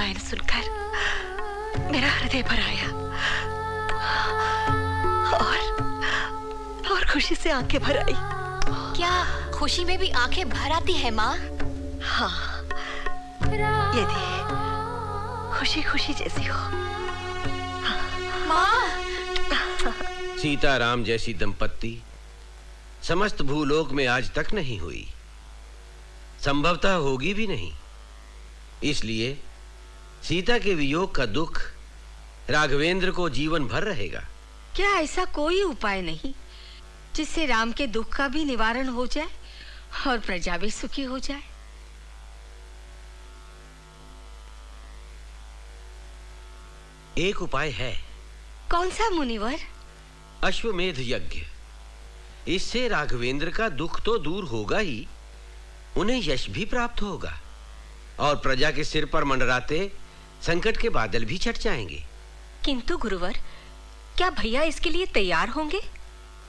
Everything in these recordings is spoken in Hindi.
रामायण सुनकर मेरा हृदय भर आया और खुशी से आंखें भर आई। क्या खुशी में भी आंखें भर आती है माँ? हाँ, यदि खुशी खुशी जैसी हो। माँ, सीता राम जैसी दंपत्ति समस्त भूलोक में आज तक नहीं हुई, संभवतः होगी भी नहीं। इसलिए सीता के वियोग का दुख राघवेंद्र को जीवन भर रहेगा। क्या ऐसा कोई उपाय नहीं जिससे राम के दुख का भी निवारण हो जाए और प्रजा भी सुखी हो जाए? एक उपाय है। कौन सा मुनिवर? अश्वमेध यज्ञ। इससे राघवेंद्र का दुख तो दूर होगा ही, उन्हें यश भी प्राप्त होगा और प्रजा के सिर पर मंडराते संकट के बादल भी छट जाएंगे। किंतु गुरुवर, क्या भैया इसके लिए तैयार होंगे?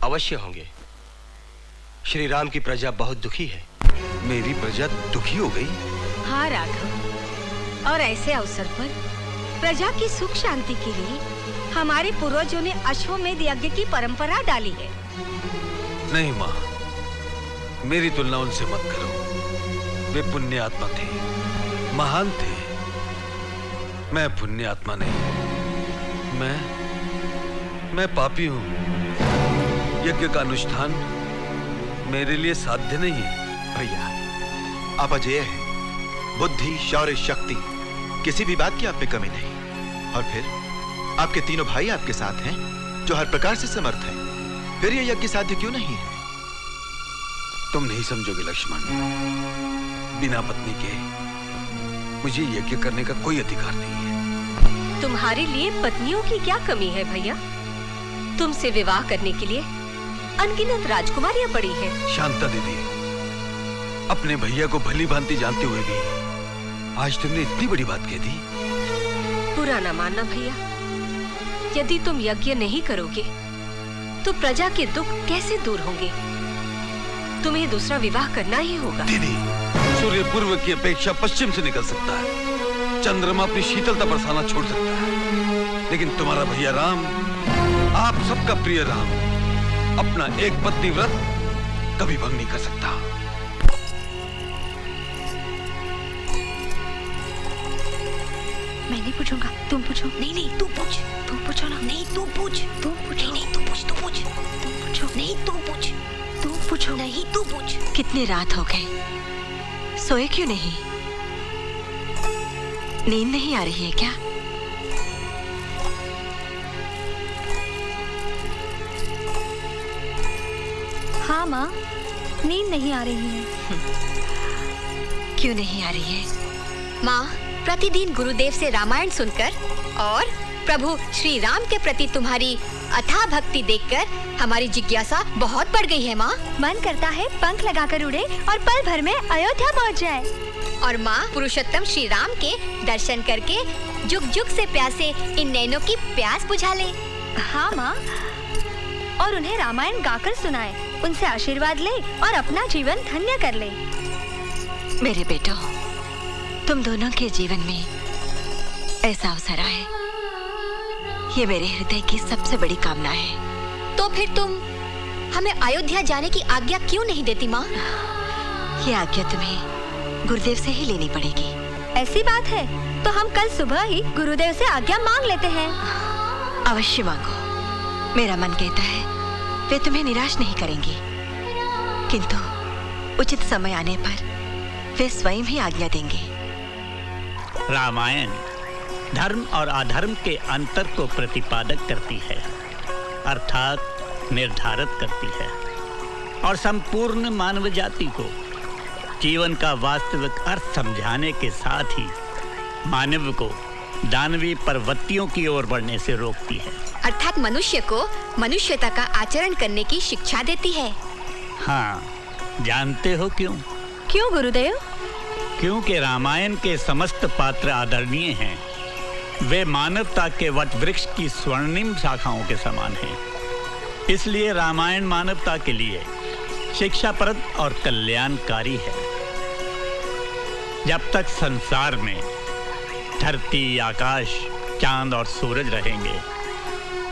अवश्य होंगे। श्री राम की प्रजा बहुत दुखी है। मेरी प्रजा दुखी हो गई? हाँ राघव, और ऐसे अवसर पर प्रजा की सुख शांति के लिए हमारे पूर्वजों ने अश्वमेध यज्ञ की परंपरा डाली है। नहीं माँ, मेरी तुलना उनसे मत करो। वे पुण्य आत्मा थे, महान थे। मैं पुण्य आत्मा नहीं, मैं पापी हूँ। यज्ञ का अनुष्ठान मेरे लिए साध्य नहीं है। भैया, आप अजेय हैं। बुद्धि, शौर्य, शक्ति, किसी भी बात की आप में कमी नहीं। और फिर आपके तीनों भाई आपके साथ हैं जो हर प्रकार से समर्थ हैं। फिर यह यज्ञ साध्य क्यों नहीं है? तुम नहीं समझोगे लक्ष्मण, बिना पत्नी के मुझे यज्ञ करने का कोई अधिकार नहीं है। तुम्हारे लिए पत्नियों की क्या कमी है भैया? तुमसे विवाह करने के लिए अनगिनत राजकुमारियां पड़ी हैं। शांता दीदी, अपने भैया को भली भांति जानते हुए भी आज तुमने इतनी बड़ी बात कह दी। बुरा ना मानना भैया, यदि तुम यज्ञ नहीं करोगे तो प्रजा के दुख कैसे दूर होंगे? तुम्हें दूसरा विवाह करना ही होगा। दीदी, सूर्य पूर्व की अपेक्षा पश्चिम से निकल सकता है, चंद्रमा अपनी शीतलता बरसाना छोड़ सकता है, लेकिन तुम्हारा भैया राम, आप सबका प्रिय राम, अपना एक पत्नी व्रत कभी भंग नहीं कर सकता। मैं नहीं पूछूंगा, तुम पूछो। नहीं, तू पूछ। तुम पूछो ना। नहीं, तू पूछ। तुम पूछो। नहीं, तू पूछ। तुम पूछो। नहीं, तू पूछ। तुम पूछो। नहीं, तू पूछ। कितनी रात हो गई, सोए क्यों नहीं? नींद नहीं आ रही है क्या? हाँ माँ, नींद नहीं आ रही है। क्यों नहीं आ रही है? माँ, प्रतिदिन गुरुदेव से रामायण सुनकर और प्रभु श्री राम के प्रति तुम्हारी अथाह भक्ति देखकर हमारी जिज्ञासा बहुत बढ़ गई है माँ। मन करता है पंख लगाकर उड़े और पल भर में अयोध्या पहुँच जाए। और माँ, पुरुषोत्तम श्री राम के दर्शन करके जुग जुग से प्यासे इन नैनों की प्यास बुझा ले। हाँ माँ, और उन्हें रामायण गाकर सुनाए, उनसे आशीर्वाद ले और अपना जीवन धन्य कर ले। मेरे बेटो, तुम दोनों के जीवन में ऐसा अवसर आए, ये मेरे हृदय की सबसे बड़ी कामना है। तो फिर तुम हमें अयोध्या जाने की आज्ञा क्यों नहीं देती माँ? ये आज्ञा तुम्हें गुरुदेव से ही लेनी पड़ेगी। ऐसी बात है तो हम कल सुबह ही गुरुदेव से आज्ञा मांग लेते हैं। अवश्य मांगो। मेरा मन कहता है वे तुम्हें निराश नहीं करेंगी, किंतु उचित समय आने पर वे स्वयं ही आज्ञा देंगे। रामायण धर्म और अधर्म के अंतर को प्रतिपादक करती है, अर्थात निर्धारित करती है, और संपूर्ण मानव जाति को जीवन का वास्तविक अर्थ समझाने के साथ ही मानव को दानवी प्रवृत्तियों की ओर बढ़ने से रोकती है, अर्थात मनुष्य को मनुष्यता का आचरण करने की शिक्षा देती है। हाँ, जानते हो क्यों? क्यों गुरुदेव? क्योंकि रामायण के समस्त पात्र आदरणीय हैं। वे मानवता के वट वृक्ष की स्वर्णिम शाखाओं के समान हैं। इसलिए रामायण मानवता के लिए शिक्षाप्रद और कल्याणकारी है। जब तक संसार में धरती, आकाश, चांद और सूरज रहेंगे,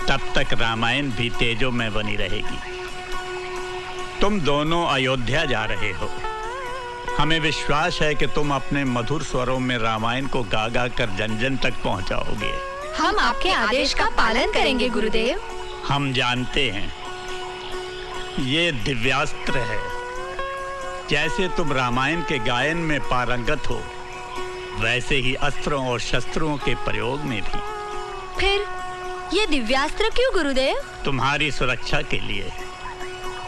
तब तक रामायण भी तेजों में बनी रहेगी। तुम दोनों अयोध्या जा रहे हो। हमें विश्वास है कि तुम अपने मधुर स्वरों में रामायण को गा गा कर जन जन तक पहुंचाओगे। हम आपके आदेश का पालन करेंगे गुरुदेव। हम जानते हैं ये दिव्यास्त्र है। जैसे तुम रामायण के गायन में पारंगत हो, वैसे ही अस्त्रों और शस्त्रों के प्रयोग में भी। फिर ये दिव्यास्त्र क्यों गुरुदेव? तुम्हारी सुरक्षा के लिए।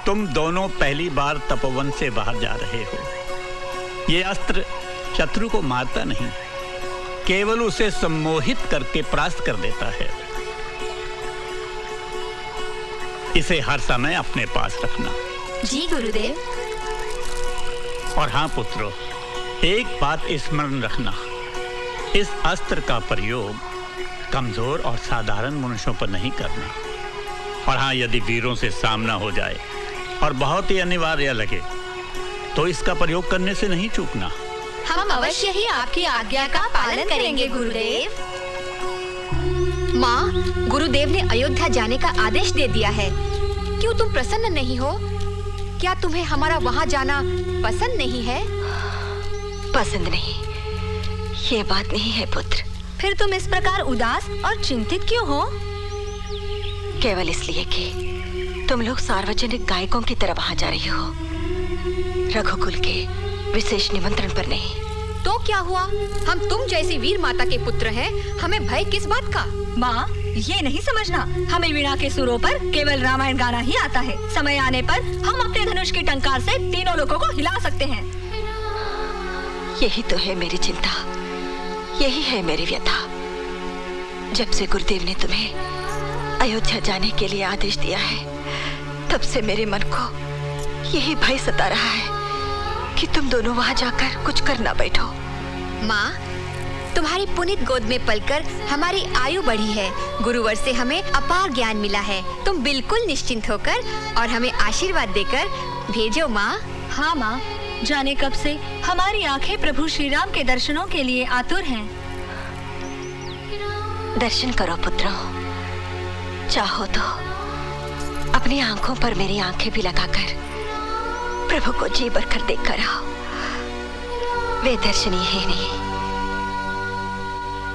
तुम दोनों पहली बार तपोवन से बाहर जा रहे हो। ये अस्त्र शत्रु को मारता नहीं, केवल उसे सम्मोहित करके परास्त कर देता है। इसे हर समय अपने पास रखना। जी गुरुदेव। और हाँ पुत्रों, एक बात स्मरण रखना, इस अस्त्र का प्रयोग कमजोर और साधारण मनुष्यों पर नहीं करना। और हाँ, यदि वीरों से सामना हो जाए और बहुत ही अनिवार्य लगे तो इसका प्रयोग करने से नहीं चूकना। हम अवश्य ही आपकी आज्ञा का पालन करेंगे गुरुदेव। माँ, गुरुदेव ने अयोध्या जाने का आदेश दे दिया है। क्यों तुम प्रसन्न नहीं हो? क्या तुम्हें हमारा वहाँ जाना पसंद नहीं है? पसंद नहीं, ये बात नहीं है पुत्र। फिर तुम इस प्रकार उदास और चिंतित क्यों हो? केवल इसलिए कि तुम लोग सार्वजनिक गायकों की तरह वहाँ जा रही हो, रघुकुल के विशेष निमंत्रण पर नहीं। तो क्या हुआ? हम तुम जैसी वीर माता के पुत्र हैं, हमें भय किस बात का? माँ, ये नहीं समझना, हमें वीणा के सुरों पर केवल रामायण गाना ही आता है। समय आने पर हम अपने धनुष की टंकार से तीनों लोगों को हिला सकते हैं। यही तो है मेरी चिंता, यही है मेरी व्यथा। जब से गुरुदेव ने तुम्हें अयोध्या जाने के लिए आदेश दिया है, तब से मेरे मन को यही भय सता रहा है कि तुम दोनों वहाँ जाकर कुछ कर ना बैठो। माँ, तुम्हारी पुनीत गोद में पलकर हमारी आयु बढ़ी है। गुरुवर से हमें अपार ज्ञान मिला है। तुम बिल्कुल निश्चिंत होकर और हमें आशीर्वाद देकर भेजो माँ। हाँ माँ, जाने कब से हमारी आंखें प्रभु श्री राम के दर्शनों के लिए आतुर हैं। दर्शन करो पुत्रों, चाहो तो अपनी आंखों पर मेरी आंखें भी लगाकर प्रभु को जी भरकर देख कर आओ। वे दर्शनीय है नहीं,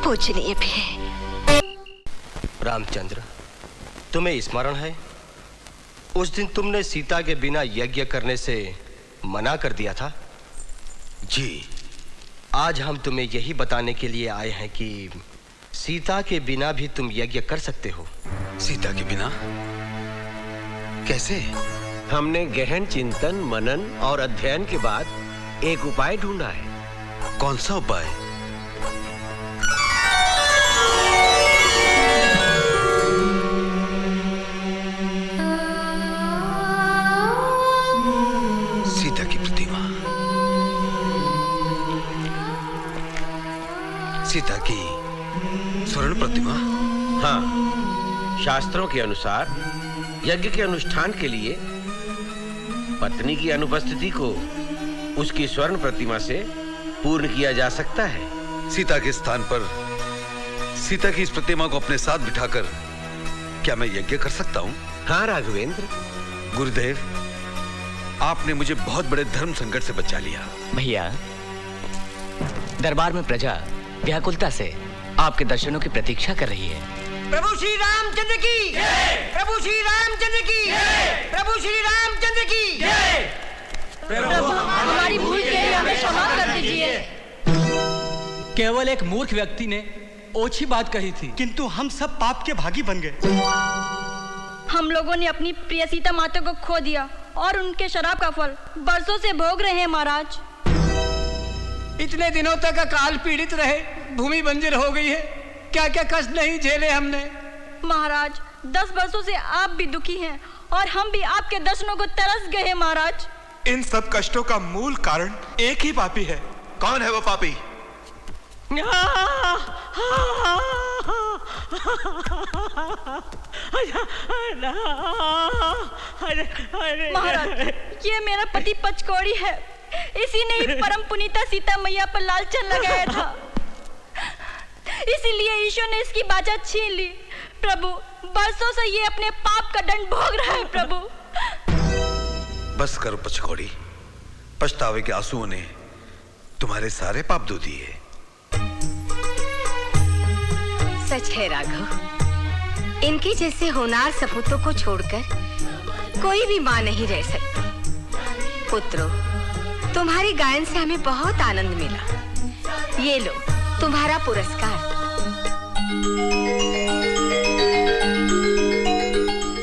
पूजनीय भी है। रामचंद्र, तुम्हें स्मरण है उस दिन तुमने सीता के बिना यज्ञ करने से मना कर दिया था? जी। आज हम तुम्हें यही बताने के लिए आए हैं कि सीता के बिना भी तुम यज्ञ कर सकते हो। सीता के बिना कैसे? हमने गहन चिंतन, मनन और अध्ययन के बाद एक उपाय ढूंढा है। कौन सा उपाय? सीता की प्रतिमा, सीता की स्वर्ण प्रतिमा। हाँ, शास्त्रों के अनुसार यज्ञ के अनुष्ठान के लिए पत्नी की अनुपस्थिति को उसकी स्वर्ण प्रतिमा से पूर्ण किया जा सकता है। सीता के स्थान पर सीता की इस प्रतिमा को अपने साथ बिठाकर क्या मैं यज्ञ कर सकता हूँ? हाँ राघवेंद्र। गुरुदेव, आपने मुझे बहुत बड़े धर्म संकट से बचा लिया। भैया, दरबार में प्रजा व्याकुलता से आपके दर्शनों की प्रतीक्षा कर रही है। प्रभु श्री रामचंद्र की जय! प्रभु श्री रामचंद्र की जय! प्रभु श्री रामचंद्र की जय! प्रभु, हमारी भूल के लिए हमें क्षमा कर दीजिए। केवल एक मूर्ख व्यक्ति ने ओछी बात कही थी, किंतु हम सब पाप के भागी बन गए। हम लोगों ने अपनी प्रिय सीता माता को खो दिया और उनके शराब का फल बरसों से भोग रहे हैं महाराज। इतने दिनों तक अकाल पीड़ित रहे, भूमि बंजर हो गई है, क्या क्या कष्ट नहीं झेले हमने। महाराज, 10 वर्षों से आप भी दुखी हैं और हम भी आपके दर्शनों को तरस गए हैं महाराज। इन सब कष्टों का मूल कारण एक ही पापी है। कौन है वो पापी? महाराज, ये मेरा पति पचकौड़ी है, इसी ने ही परम पुनीता सीता मैया पर लालचन लगाया था। इसीलिए ईश्वर ने इसकी बाचा छीन ली। प्रभु, बरसों से ये अपने पाप का दंड भोग रहा है। प्रभु बस करो पचकोड़ी, पछतावे के आंसुओं ने तुम्हारे सारे पाप धो दिए। सच है राघव, इनके जैसे होनहार सपूतों को छोड़कर कोई भी माँ नहीं रह सकती। पुत्रों, तुम्हारे गायन से हमें बहुत आनंद मिला। ये लो तुम्हारा पुरस्कार।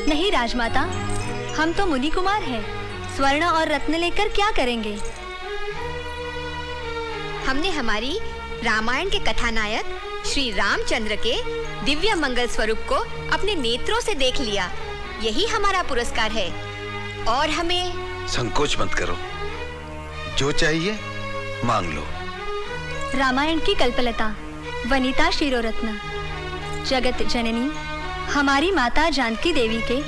नहीं राजमाता, हम तो मुनि कुमार हैं। स्वर्ण और रत्न लेकर क्या करेंगे? हमने हमारी रामायण के कथानायक श्री रामचंद्र के दिव्य मंगल स्वरूप को अपने नेत्रों से देख लिया। यही हमारा पुरस्कार है। और हमें संकोच मत करो, जो चाहिए मांग लो। रामायण की कल्पलता, वनिता शिरोरत्न, जगत जननी हमारी माता जानकी देवी के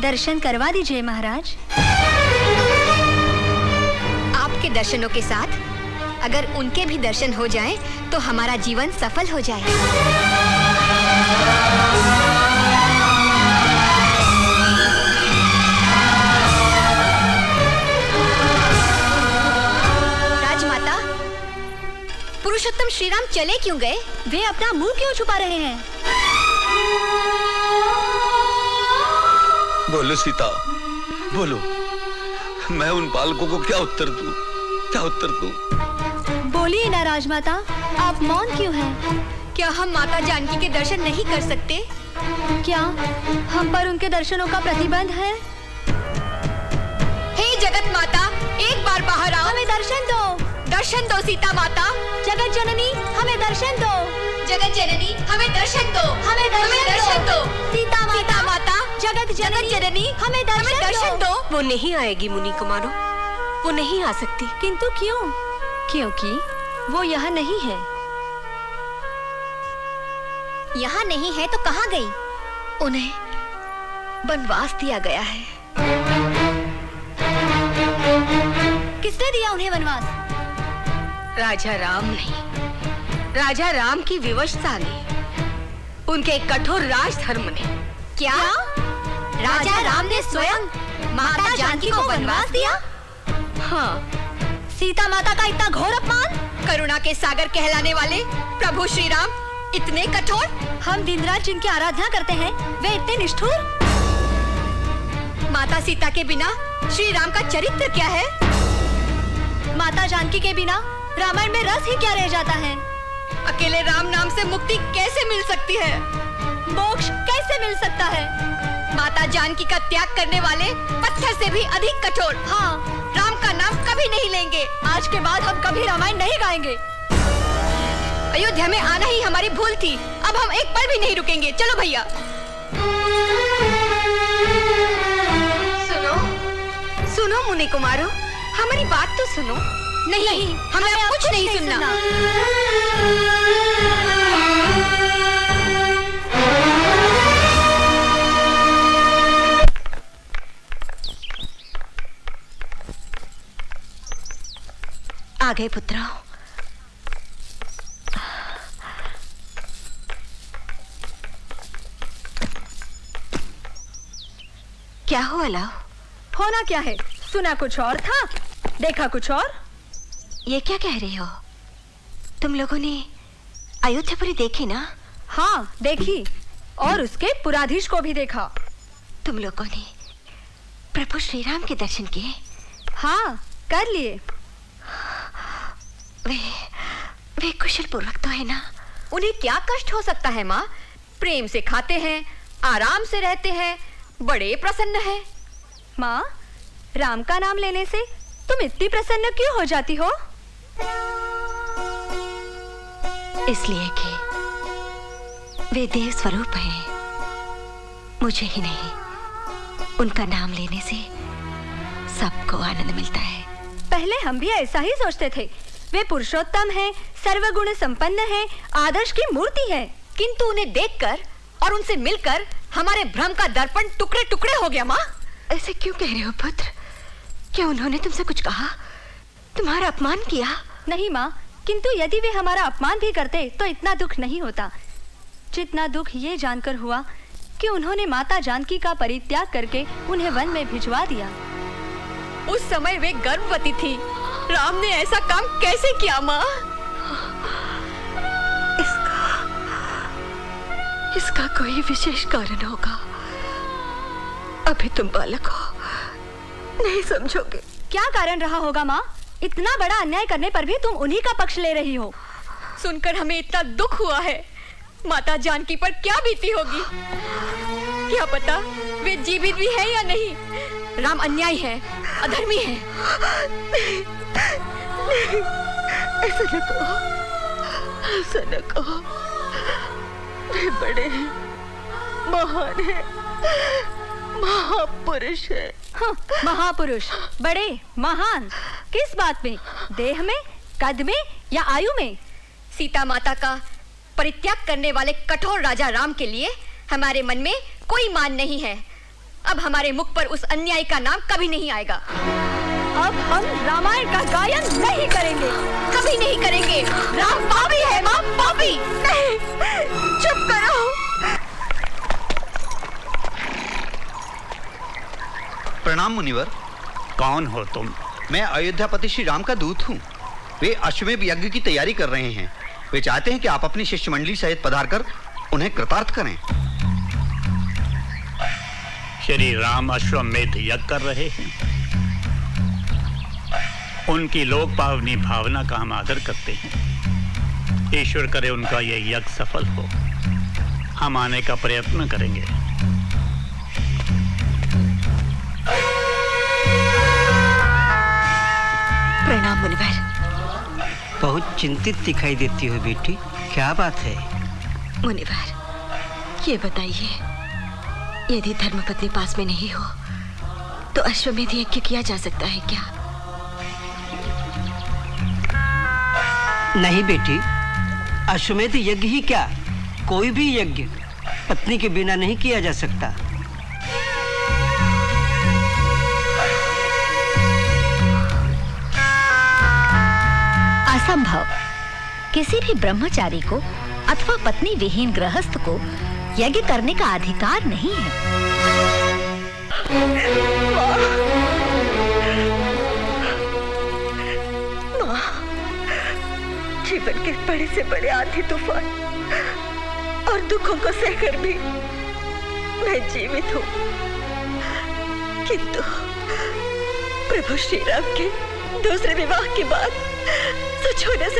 दर्शन करवा दीजिए महाराज। आपके दर्शनों के साथ अगर उनके भी दर्शन हो जाएं, तो हमारा जीवन सफल हो जाए। राजमाता, पुरुषोत्तम श्रीराम चले क्यों गए? वे अपना मुंह क्यों छुपा रहे हैं? बोलो सीता, बोलो। मैं उन बालकों को क्या उत्तर दूं? क्या उत्तर दूं? बोलिए ना राजमाता, आप मौन क्यों हैं? क्या हम माता जानकी के दर्शन नहीं कर सकते? क्या हम पर उनके दर्शनों का प्रतिबंध है? हे जगत माता, एक बार बाहर आओ। हमें दर्शन दो। दर्शन दो सीता माता। जगत जननी, हमें दर्शन दो। जगत जननी, हमें दर्शन दो। हमें दर्शन दो। सीता माता, जगत जननी, हमें दर्शन दो। वो नहीं आएगी मुनि कुमारों, वो नहीं आ सकती। किंतु क्यों? क्योंकि वो यहाँ नहीं है। यहाँ नहीं है तो कहाँ गई? उन्हें वनवास दिया गया है। किसने दिया उन्हें वनवास? राजा राम नहीं, राजा राम की विवशता ने, उनके कठोर राजधर्म ने। क्या? राजा राम ने स्वयं माता जानकी को वनवास दिया? हाँ। सीता माता का इतना घोर अपमान? करुणा के सागर कहलाने वाले प्रभु श्री राम इतने कठोर? हम दिन रात जिनकी आराधना करते हैं, वे इतने निष्ठुर? माता सीता के बिना श्री राम का चरित्र क्या है? माता जानकी के बिना रामायण में रस ही क्या रह जाता है? अकेले राम नाम से मुक्ति कैसे मिल सकती है? मोक्ष कैसे मिल सकता है? माता जानकी का त्याग करने वाले पत्थर से भी अधिक कठोर। हाँ, राम का नाम कभी नहीं लेंगे। आज के बाद हम कभी रामायण नहीं गाएंगे। अयोध्या में आना ही हमारी भूल थी, अब हम एक पल भी नहीं रुकेंगे। चलो भैया। सुनो, सुनो मुनि कुमारों, हमारी बात तो सुनो। नहीं, हमें अब कुछ नहीं सुनना। आ गए पुत्रों। क्या हुआ लाओ? होना क्या है? सुना कुछ और था, देखा कुछ और। ये क्या कह रही हो? तुम लोगों ने अयोध्यापुरी देखी ना? हाँ देखी, और उसके पुराधीश को भी देखा। तुम लोगों ने प्रभु श्री राम के दर्शन किए? हाँ कर लिए। वे कुशल पूर्वक तो है ना? उन्हें क्या कष्ट हो सकता है माँ? प्रेम से खाते हैं, आराम से रहते हैं, बड़े प्रसन्न हैं। माँ, राम का नाम लेने से तुम इतनी प्रसन्न क्यों हो जाती हो? इसलिए कि वे देव स्वरूप हैं। मुझे ही नहीं, उनका नाम लेने से सबको आनंद मिलता है। पहले हम भी ऐसा ही सोचते थे। वे पुरुषोत्तम हैं, सर्वगुण संपन्न हैं, आदर्श की मूर्ति है। किंतु उन्हें देखकर और उनसे मिलकर हमारे भ्रम का दर्पण टुकड़े टुकड़े हो गया। माँ, ऐसे क्यों कह रहे हो पुत्र? क्या उन्होंने तुमसे कुछ कहा? तुम्हारा अपमान किया? नहीं माँ, किंतु यदि वे हमारा अपमान भी करते तो इतना दुख नहीं होता जितना दुख ये जानकर हुआ कि उन्होंने माता जानकी का परित्याग करके उन्हें वन में भिजवा दिया। उस समय वे गर्भवती थी। राम ने ऐसा काम कैसे किया माँ? इसका कोई विशेष कारण होगा। अभी तुम बालक हो, नहीं समझोगे। क्या कारण रहा होगा माँ? इतना बड़ा अन्याय करने पर भी तुम उन्हीं का पक्ष ले रही हो। सुनकर हमें इतना दुख हुआ है। माता जानकी पर क्या बीती होगी? क्या पता वे जीवित भी है या नहीं। राम अन्यायी है, अधर्मी है। नहीं, नहीं, ऐसा न कहो, ऐसा न कहो। वे बड़े हैं, महान है, महापुरुष है। हाँ, महापुरुष, बड़े, महान, किस बात में? देह में, कद में या आयु में? सीता माता का परित्याग करने वाले कठोर राजा राम के लिए हमारे मन में कोई मान नहीं है। अब हमारे मुख पर उस अन्याय का नाम कभी नहीं आएगा। अब हम रामायण का गायन नहीं करेंगे, कभी नहीं करेंगे। राम पापी है माँ, पापी। नहीं, चुप करो। प्रणाम मुनिवर। कौन हो तुम? मैं अयोध्यापति श्री राम का दूत हूँ। वे अश्वमेध यज्ञ की तैयारी कर रहे हैं। वे चाहते हैं कि आप अपनी शिष्यमंडली सहित पधारकर उन्हें कृतार्थ करें। श्री राम अश्वमेध यज्ञ कर रहे हैं। उनकी लोक पावनी भावना का हम आदर करते हैं। ईश्वर करे उनका ये यज्ञ सफल हो। हम आने का प्रयत्न करेंगे। प्रणाम मुनिवर। बहुत चिंतित दिखाई देती हो बेटी, क्या बात है? मुनिवर, ये बताइए, यदि धर्मपत्नी पास में नहीं हो तो अश्वमेध यज्ञ किया जा सकता है क्या? नहीं बेटी, अश्वमेध यज्ञ ही क्या, कोई भी यज्ञ पत्नी के बिना नहीं किया जा सकता। असंभव। किसी भी ब्रह्मचारी को अथवा पत्नी विहीन गृहस्थ को यज्ञ करने का अधिकार नहीं है। माँ, जीवन के बड़े से बड़े आंधी तूफान और दुखों को सहकर भी मैं जीवित हूँ, किंतु प्रभु श्री राम के दूसरे विवाह के बाद सच होने से